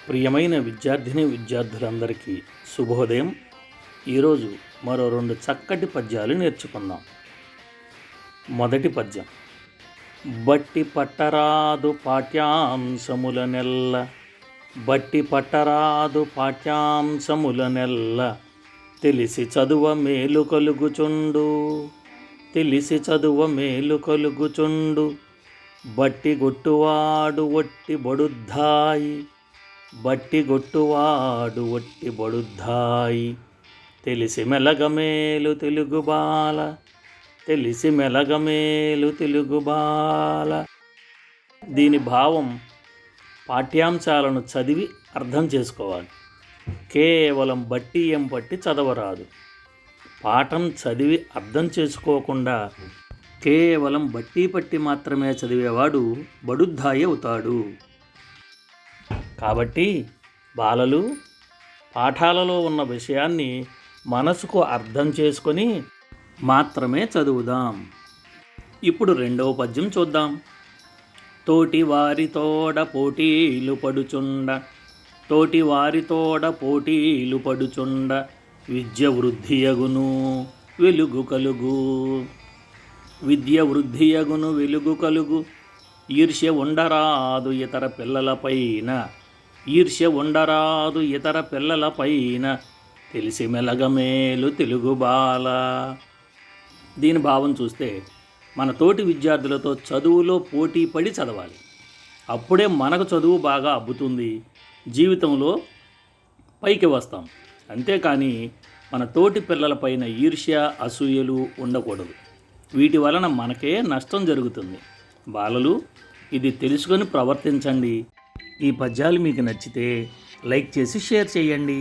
ప్రియమైన విద్యార్థులందరికీ శుభోదయం. ఈరోజు మరో 2 చక్కటి పద్యాలు నేర్చుకుందాం. మొదటి పద్యం. బట్టి పట్టరాదు పాఠ్యాంశములనెల్ల, బట్టి పట్టరాదు పాఠ్యాంశములనెల్ల, తెలిసి చదువ మేలు కలుగుచుండు, తెలిసి చదువ మేలు కలుగుచుండు, బట్టి గొట్టువాడు ఒట్టి బడుద్దాయి, బట్టి గొట్టువాడు ఒట్టి బడుద్దాయి, తెలిసి మెలగమేలు తెలుగు బాల, తెలిసి మెలగమేలు తెలుగు బాల. దీని భావం పాఠ్యాంశాలను చదివి అర్థం చేసుకోవాలి. కేవలం బట్టియం పట్టి చదవరాదు. పాఠం చదివి అర్థం చేసుకోకుండా కేవలం బట్టి పట్టి మాత్రమే చదివేవాడు బడుద్దాయి అవుతాడు. కాబట్టి బాలలు పాఠాలలో ఉన్న విషయాన్ని మనసుకు అర్థం చేసుకొని మాత్రమే చదువుదాం. ఇప్పుడు రెండవ పద్యం చూద్దాం. తోటి వారితోడ పోటీలు పడుచుండ, తోటి వారితోడ పోటీలు పడుచుండ, విద్య వృద్ధియగును వెలుగు కలుగు, విద్య వృద్ధియగును వెలుగు కలుగు, ఈర్ష్య ఉండరాదు ఇతర పిల్లలపైన, ఈర్ష్య ఉండరాదు ఇతర పిల్లలపైన, తెలిసి మెలగమేలు తెలుగు బాల. దీని భావం చూస్తే మన తోటి విద్యార్థులతో చదువులో పోటీ పడి చదవాలి. అప్పుడే మనకు చదువు బాగా అబ్బుతుంది, జీవితంలో పైకి వస్తాం. అంతేకాని మన తోటి పిల్లలపైన ఈర్ష్య అసూయలు ఉండకూడదు. వీటి వలన మనకే నష్టం జరుగుతుంది. బాలలు, ఇది తెలుసుకొని ప్రవర్తించండి. ఈ పద్యాలు మీకు నచ్చితే లైక్ చేసి షేర్ చేయండి.